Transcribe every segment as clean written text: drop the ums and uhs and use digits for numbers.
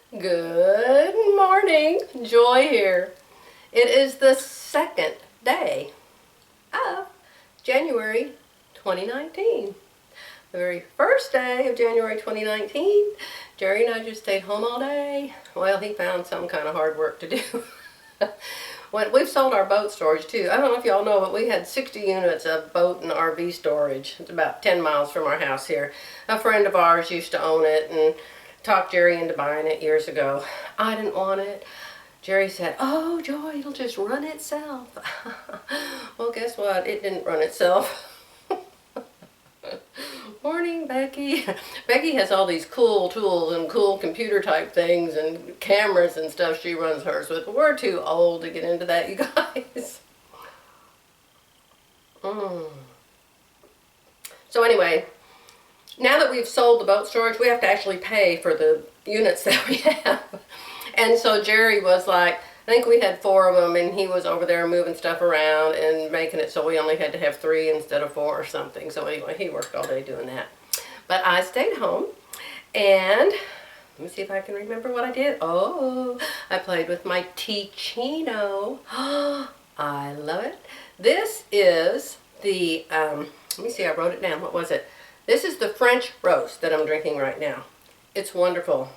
Good morning, Joy here. It is the second day of January 2019. The very first day of January 2019, Jerry and I just stayed home all day. Well, he found some kind of hard work to do. We've sold our boat storage too. I don't know if y'all know, but we had 60 units of boat and RV storage. It's about 10 miles from our house here. A friend of ours used to own it and talked Jerry into buying it years ago. I didn't want it. Jerry said, "Oh, Joy, it'll just run itself." Well, guess what? It didn't run itself. Morning, Becky. Becky has all these cool tools and cool computer type things and cameras and stuff she runs hers with. But we're too old to get into that, you guys. So anyway, now that we've sold the boat storage, we have to actually pay for the units that we have. And so Jerry was like, I think we had 4 of them, and he was over there moving stuff around and making it so we only had to have 3 instead of 4 or something. So anyway, he worked all day doing that. But I stayed home, and let me see if I can remember what I did. Oh, I played with my Ticino. I love it. This is the, let me see, I wrote it down. What was it? This is the French roast that I'm drinking right now. It's wonderful.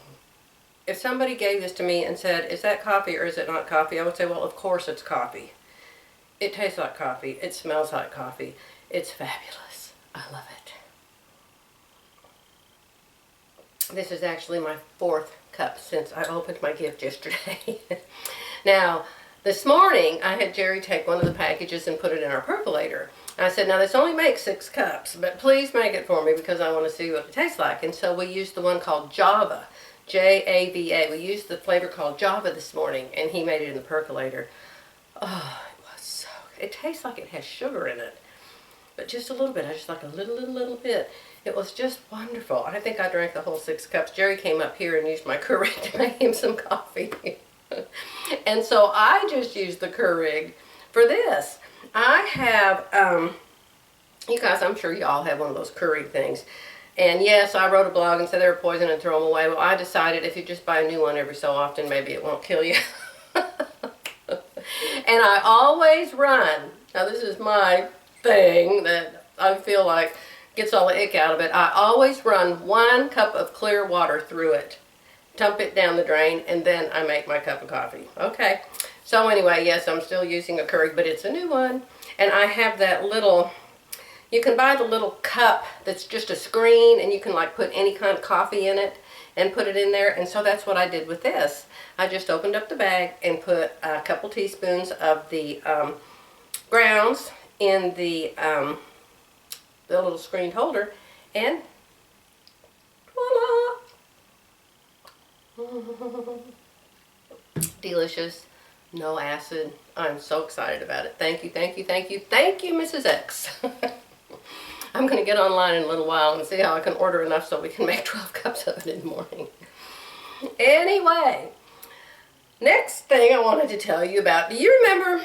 If somebody gave this to me and said, "Is that coffee or is it not coffee?" I would say, well, of course it's coffee. It tastes like coffee. It smells like coffee. It's fabulous. I love it. This is actually my 4th cup since I opened my gift yesterday. Now, this morning I had Jerry take one of the packages and put it in our percolator. I said, now this only makes 6 cups, but please make it for me because I want to see what it tastes like. And so we used the one called Java. Java. We used the flavor called Java this morning, and he made it in the percolator. Oh, it was so good. It tastes like it has sugar in it, but just a little bit. I just like a little bit. It was just wonderful. I think I drank the whole 6 cups. Jerry came up here and used my Keurig to make him some coffee. And so I just used the Keurig for this. I have, you guys, I'm sure y'all have one of those Keurig things. And yes, I wrote a blog and said they were poison and throw them away. Well, I decided if you just buy a new one every so often, maybe it won't kill you. And I always run. Now this is my thing that I feel like gets all the ick out of it. I always run 1 cup of clear water through it, dump it down the drain, and then I make my cup of coffee. Okay. So anyway, yes, I'm still using a Keurig, but it's a new one. And I have that little, you can buy the little cup that's just a screen, and you can like put any kind of coffee in it and put it in there. And so that's what I did with this. I just opened up the bag and put a couple teaspoons of the grounds in the little screened holder, and voila! Delicious. No acid. I'm so excited about it. Thank you, thank you, thank you, thank you, Mrs. X. I'm going to get online in a little while and see how I can order enough so we can make 12 cups of it in the morning. Anyway, next thing I wanted to tell you about. Do you remember,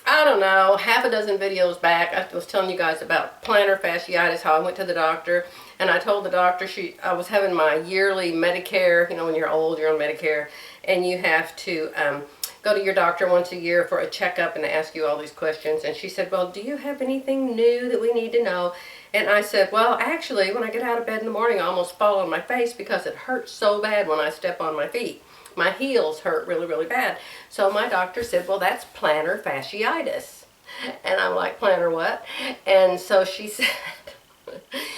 I don't know, half a dozen videos back, I was telling you guys about plantar fasciitis, how I went to the doctor, and I told the doctor I was having my yearly Medicare. You know, when you're old, you're on Medicare, and you have to go to your doctor once a year for a checkup and ask you all these questions. And she said, well, do you have anything new that we need to know? And I said, well, actually, when I get out of bed in the morning, I almost fall on my face because it hurts so bad when I step on my feet. My heels hurt really bad. So my doctor said, well, that's plantar fasciitis. And I'm like, plantar what? And so she said,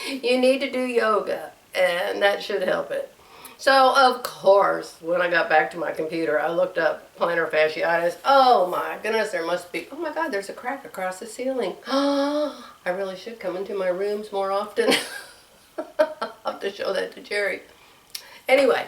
you need to do yoga, and that should help it. So, of course, when I got back to my computer, I looked up plantar fasciitis. Oh my goodness, there must be, oh my God, there's a crack across the ceiling. I really should come into my rooms more often. I'll have to show that to Jerry. Anyway,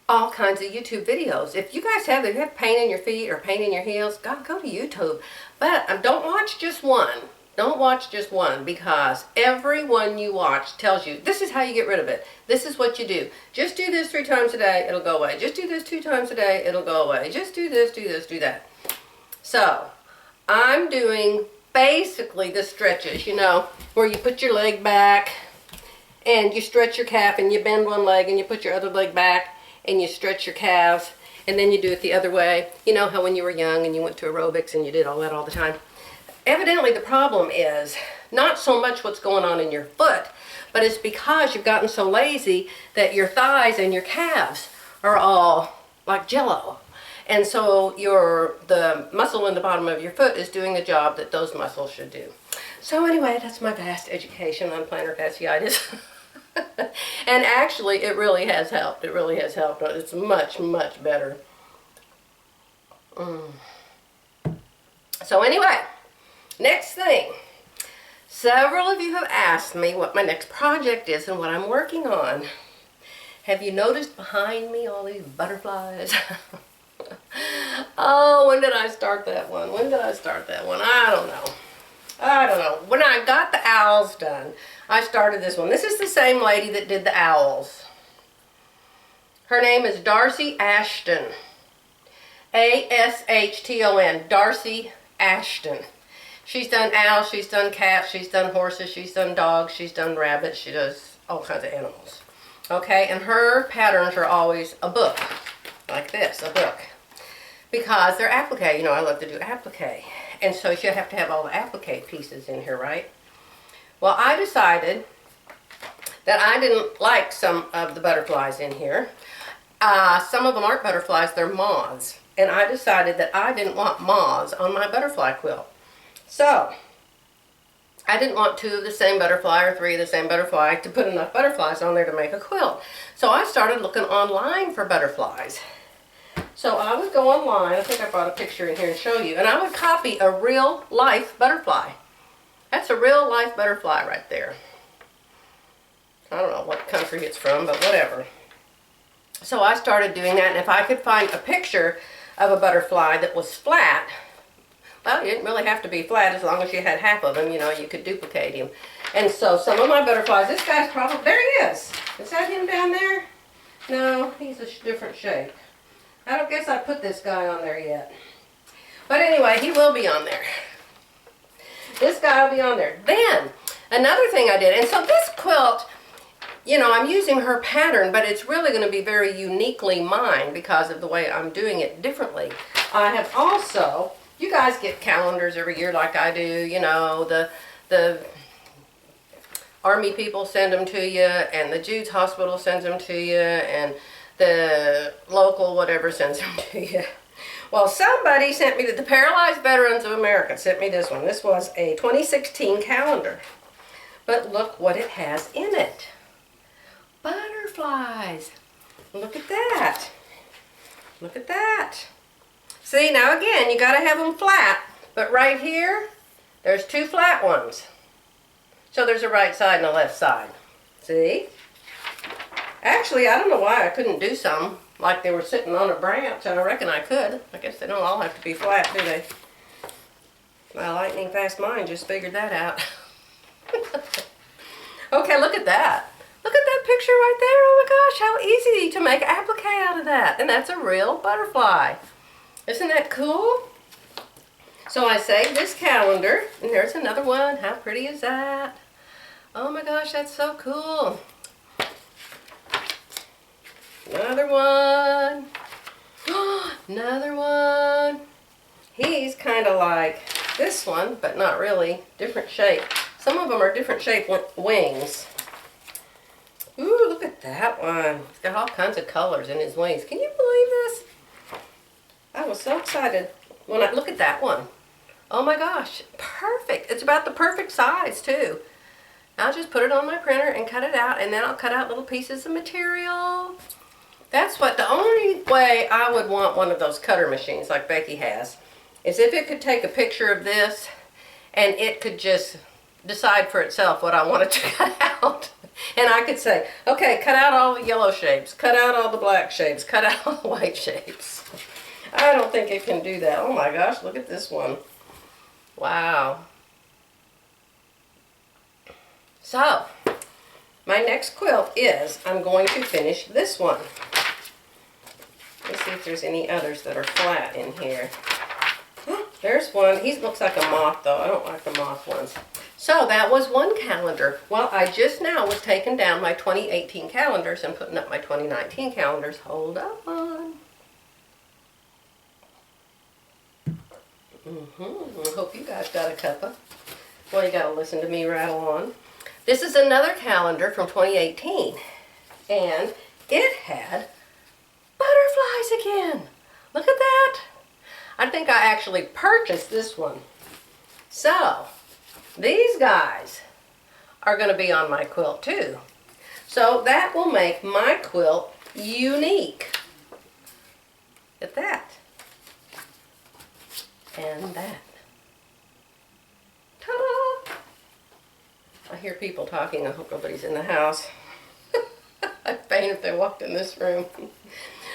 all kinds of YouTube videos. If you guys have pain in your feet or pain in your heels, go to YouTube. But don't watch just one. Don't watch just one, because every one you watch tells you, this is how you get rid of it. This is what you do. Just do this 3 times a day, it'll go away. Just do this 2 times a day, it'll go away. Just do this, do that. So, I'm doing basically the stretches, you know, where you put your leg back and you stretch your calf and you bend one leg and you put your other leg back and you stretch your calves and then you do it the other way. You know how when you were young and you went to aerobics and you did all that all the time. Evidently the problem is not so much what's going on in your foot, but it's because you've gotten so lazy that your thighs and your calves are all like jello. And so the muscle in the bottom of your foot is doing the job that those muscles should do. So anyway, that's my vast education on plantar fasciitis. And actually, it really has helped. It really has helped. It's much, much better. So anyway, next thing. Several of you have asked me what my next project is and what I'm working on. Have you noticed behind me all these butterflies? Oh, when did I start that one? When did I start that one? I don't know. I don't know. When I got the owls done, I started this one. This is the same lady that did the owls. Her name is Darcy Ashton. A-S-H-T-O-N. Darcy Ashton. She's done owls, she's done cats, she's done horses, she's done dogs, she's done rabbits, she does all kinds of animals. Okay, and her patterns are always a book. Like this, a book. Because they're applique. You know, I love to do applique. And so you have to have all the applique pieces in here, right? Well, I decided that I didn't like some of the butterflies in here. Some of them aren't butterflies, they're moths. And I decided that I didn't want moths on my butterfly quilt. So, I didn't want 2 of the same butterfly or 3 of the same butterfly to put enough butterflies on there to make a quilt. So I started looking online for butterflies. So I would go online, I think I brought a picture in here and show you, and I would copy a real life butterfly. That's a real life butterfly right there. I don't know what country it's from, but whatever. So I started doing that, and if I could find a picture of a butterfly that was flat, well, you didn't really have to be flat as long as you had half of them, you know, you could duplicate him. And so some of my butterflies, this guy's probably, there he is. Is that him down there? No, he's a different shape. I don't guess I put this guy on there yet. But anyway, he will be on there. This guy will be on there. Then, another thing I did, and so this quilt, you know, I'm using her pattern, but it's really going to be very uniquely mine because of the way I'm doing it differently. I have also, you guys get calendars every year like I do, you know, the Army people send them to you, and the Jude's Hospital sends them to you, and the local whatever sends them to you. Well, somebody sent me, the Paralyzed Veterans of America sent me this one. This was a 2016 calendar. But look what it has in it. Butterflies. Look at that. Look at that. See, now again, you got to have them flat. But right here, there's 2 flat ones. So there's a right side and a left side. See? Actually, I don't know why I couldn't do some like they were sitting on a branch. I reckon I could. I guess they don't all have to be flat, do they? My lightning fast mind just figured that out. Okay, look at that. Look at that picture right there. Oh my gosh, how easy to make applique out of that. And that's a real butterfly. Isn't that cool? So I saved this calendar, and there's another one. How pretty is that? Oh my gosh, that's so cool. Another one. Another one. He's kind of like this one, but not really. Different shape. Some of them are different shaped wings. Ooh, look at that one. He's got all kinds of colors in his wings. Can you believe this? I was so excited when I look at that one. Oh my gosh, perfect. It's about the perfect size too. I'll just put it on my printer and cut it out, and then I'll cut out little pieces of material. That's what, the only way I would want one of those cutter machines like Becky has is if it could take a picture of this and it could just decide for itself what I wanted to cut out. And I could say, okay, cut out all the yellow shapes, cut out all the black shapes, cut out all the white shapes. I don't think it can do that. Oh my gosh, look at this one. Wow. So, my next quilt is, I'm going to finish this one. Let's see if there's any others that are flat in here. There's one. He looks like a moth though. I don't like the moth ones. So that was one calendar. Well, I just now was taking down my 2018 calendars and putting up my 2019 calendars. Hold on. I hope you guys got a cuppa. Well, you got to listen to me rattle on. This is another calendar from 2018, and it had butterflies again. Look at that. I think I actually purchased this one. So, these guys are going to be on my quilt too. So that will make my quilt unique. At that. And that. Ta-da! I hear people talking. I hope nobody's in the house. I'd faint if they walked in this room.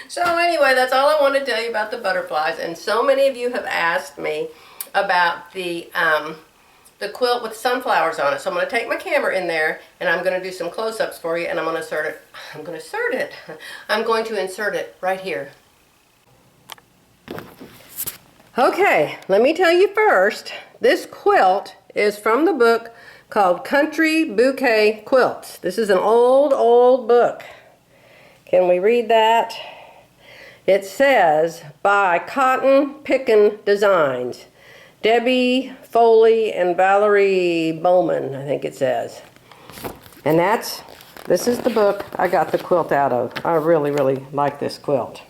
So anyway, that's all I wanted to tell you about the butterflies. And so many of you have asked me about the quilt with sunflowers on it. So I'm going to take my camera in there and I'm going to do some close-ups for you, and I'm going to insert it. I'm going to insert it right here. Okay, let me tell you first, this quilt is from the book called Country Bouquet Quilts. This is an old book. Can we read that? It says, by Cotton Pickin' Designs. Debbie Foley and Valerie Bowman, I think it says. And this is the book I got the quilt out of. I really like this quilt.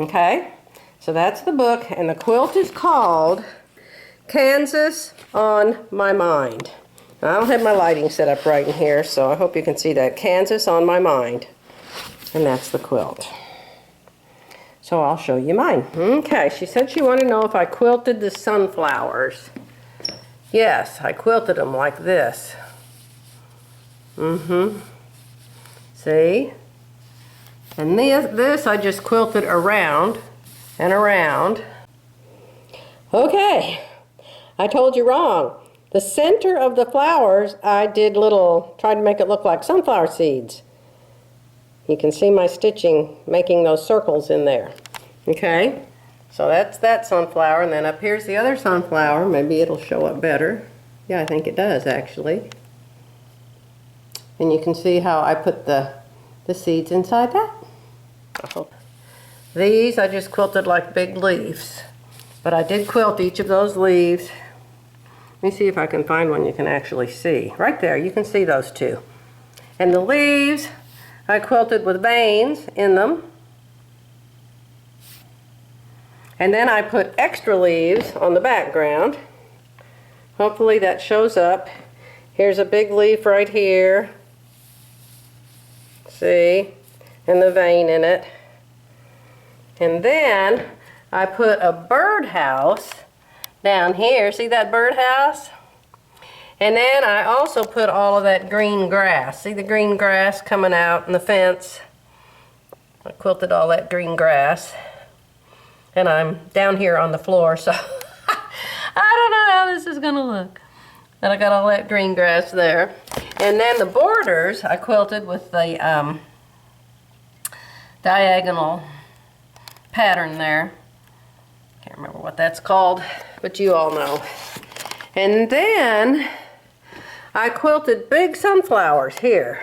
Okay? So that's the book, and the quilt is called Kansas on My Mind. Now, I don't have my lighting set up right in here, so I hope you can see that. Kansas on My Mind. And that's the quilt. So I'll show you mine. Okay, she said she wanted to know if I quilted the sunflowers. Yes, I quilted them like this. See? And this I just quilted around and around. Okay, I told you wrong. The center of the flowers, I tried to make it look like sunflower seeds. You can see my stitching making those circles in there. Okay, so that's that sunflower, and then up here's the other sunflower. Maybe it'll show up better. Yeah, I think it does actually. And you can see how I put the seeds inside that. These I just quilted like big leaves, but I did quilt each of those leaves. Let me see if I can find one you can actually see. Right there, you can see those two. And the leaves I quilted with veins in them. And then I put extra leaves on the background. Hopefully that shows up. Here's a big leaf right here. See? And the vein in it. And then I put a birdhouse down here. See that birdhouse? And then I also put all of that green grass. See the green grass coming out in the fence? I quilted all that green grass. And I'm down here on the floor, so I don't know how this is gonna look. And I got all that green grass there. And then the borders I quilted with the diagonal pattern there. Can't remember what that's called, but you all know. And then I quilted big sunflowers here.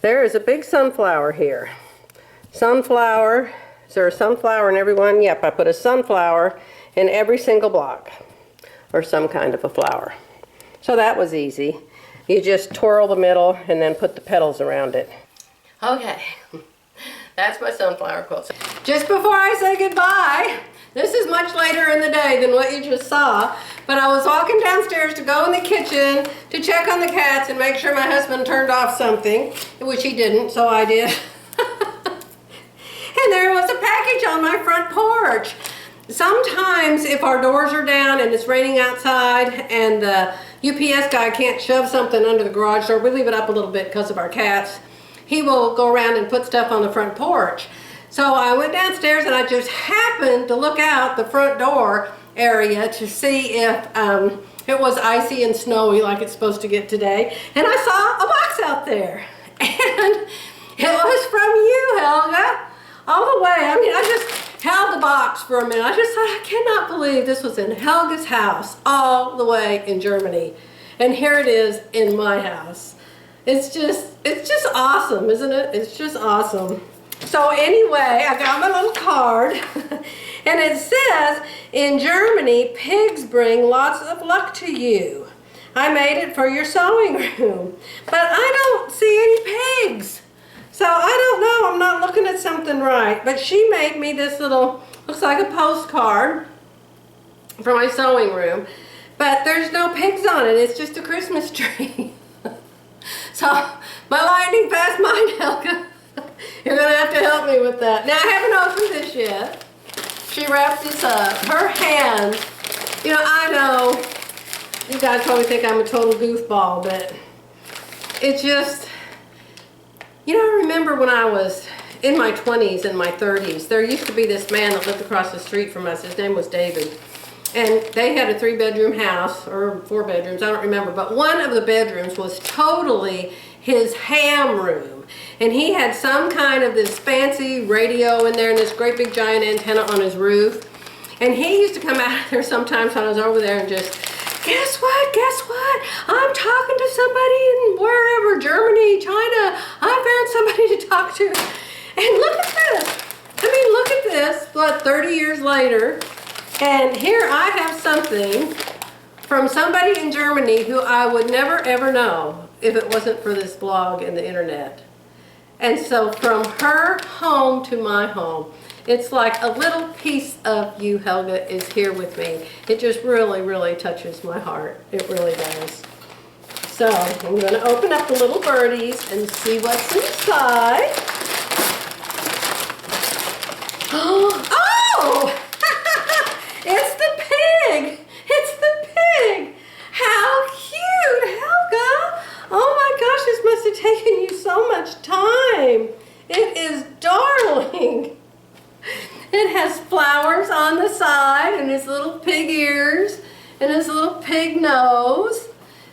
There is a big sunflower here. Sunflower. Is there a sunflower in every one? Yep, I put a sunflower in every single block, or some kind of a flower. So that was easy. You just twirl the middle and then put the petals around it. Okay, that's my sunflower quilt. Just before I say goodbye, this is much later in the day than what you just saw, but I was walking downstairs to go in the kitchen to check on the cats and make sure my husband turned off something, which he didn't, so I did. And there was a package on my front porch. Sometimes if our doors are down and it's raining outside and the UPS guy can't shove something under the garage door, we leave it up a little bit because of our cats, he will go around and put stuff on the front porch. So I went downstairs and I just happened to look out the front door area to see if it was icy and snowy like it's supposed to get today. And I saw a box out there. And it was from you, Helga. All the way. I mean, I just held the box for a minute. I just thought, I cannot believe this was in Helga's house all the way in Germany. And here it is in my house. It's just awesome, isn't it? It's just awesome. So anyway, I got my little card and it says, in Germany, pigs bring lots of luck to you. I made it for your sewing room, but I don't see any pigs. So I don't know, I'm not looking at something right, but she made me this little, looks like a postcard for my sewing room, but there's no pigs on it, it's just a Christmas tree. So, my lightning fast mind, Helga. You're going to have to help me with that. Now, I haven't opened this yet. She wrapped this up. Her hands, you know, I know you guys probably think I'm a total goofball, but it just, you know, I remember when I was in my 20s and my 30s, there used to be this man that lived across the street from us. His name was David. And they had a 3-bedroom house, or 4 bedrooms, I don't remember, but one of the bedrooms was totally his ham room. And he had some kind of this fancy radio in there and this great big giant antenna on his roof. And he used to come out there sometimes when I was over there and just, guess what, I'm talking to somebody in wherever, Germany, China, I found somebody to talk to. And look at this, I mean, look at this, what, 30 years later. And here I have something from somebody in Germany who I would never ever know if it wasn't for this blog and the internet. And so from her home to my home, it's like a little piece of you, Helga, is here with me. It just really, really touches my heart. It really does. So I'm going to open up the little birdies and see what's inside. Oh! It's the pig! It's the pig! How cute, Helga! Oh my gosh, this must have taken you so much time. It is darling. It has flowers on the side and his little pig ears and his little pig nose.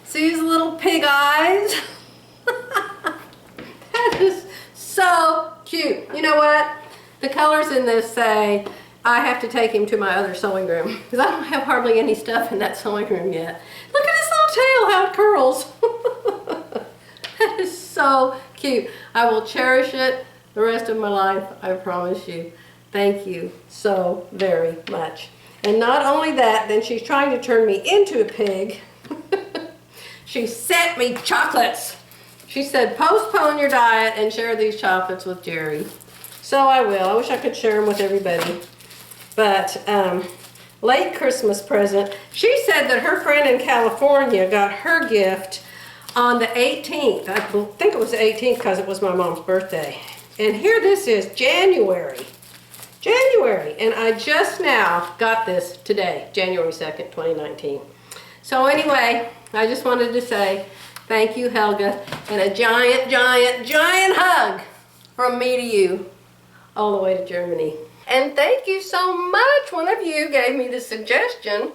See his little pig eyes? That is so cute. You know what? The colors in this say, I have to take him to my other sewing room because I don't have hardly any stuff in that sewing room yet. Look at his little tail, how it curls. That is so cute. I will cherish it the rest of my life, I promise you. Thank you so very much. And not only that, then she's trying to turn me into a pig. She sent me chocolates. She said, postpone your diet and share these chocolates with Jerry. So I will. I wish I could share them with everybody. But late Christmas present. She said that her friend in California got her gift on the 18th. I think it was the 18th because it was my mom's birthday. And here this is, January. And I just now got this today, January 2nd, 2019. So anyway, I just wanted to say thank you, Helga, and a giant, giant, giant hug from me to you all the way to Germany. And thank you so much. One of you gave me the suggestion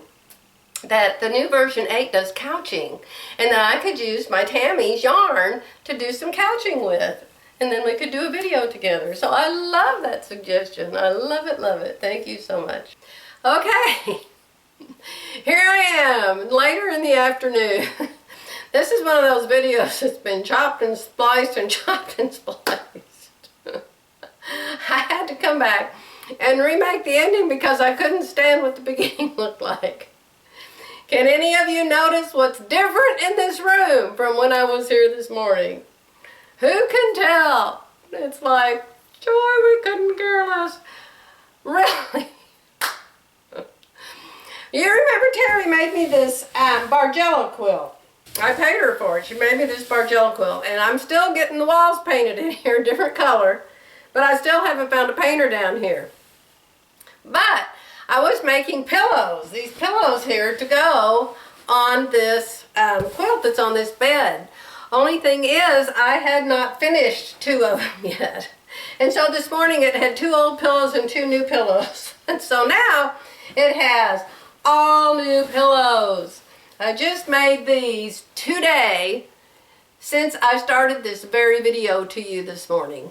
that the new version 8 does couching and that I could use my Tammy's yarn to do some couching with. And then we could do a video together. So I love that suggestion. I love it, love it. Thank you so much. Okay, here I am later in the afternoon. This is one of those videos that's been chopped and spliced and chopped and spliced. I had to come back and remake the ending because I couldn't stand what the beginning looked like. Can any of you notice what's different in this room from when I was here this morning? Who can tell? It's like, joy, we couldn't care less. Really? You remember Terry made me this Bargello quilt. I paid her for it. She made me this Bargello quilt. And I'm still getting the walls painted in here, different color. But I still haven't found a painter down here. But I was making pillows. These pillows here to go on this quilt that's on this bed. Only thing is, I had not finished 2 of them yet. And so this morning it had 2 old pillows and 2 new pillows. And so now it has all new pillows. I just made these today since I started this very video to you this morning.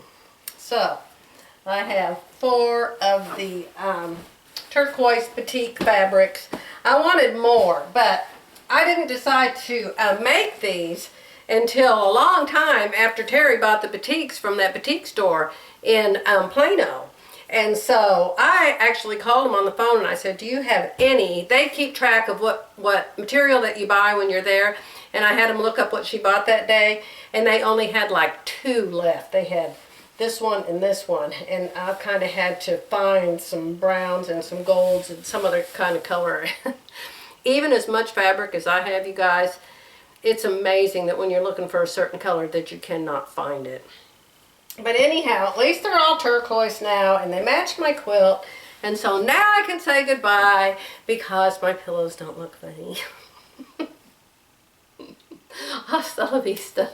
So I have 4 of the turquoise batik fabrics. I wanted more, but I didn't decide to make these until a long time after Terry bought the batiks from that batik store in Plano. And so I actually called them on the phone and I said, do you have any? They keep track of what material that you buy when you're there. And I had them look up what she bought that day. And they only had like 2 left. They had this one and this one. And I kind of had to find some browns and some golds and some other kind of color. Even as much fabric as I have, you guys, it's amazing that when you're looking for a certain color that you cannot find it. But anyhow, at least they're all turquoise now, and they match my quilt. And so now I can say goodbye because my pillows don't look funny. Hasta la vista.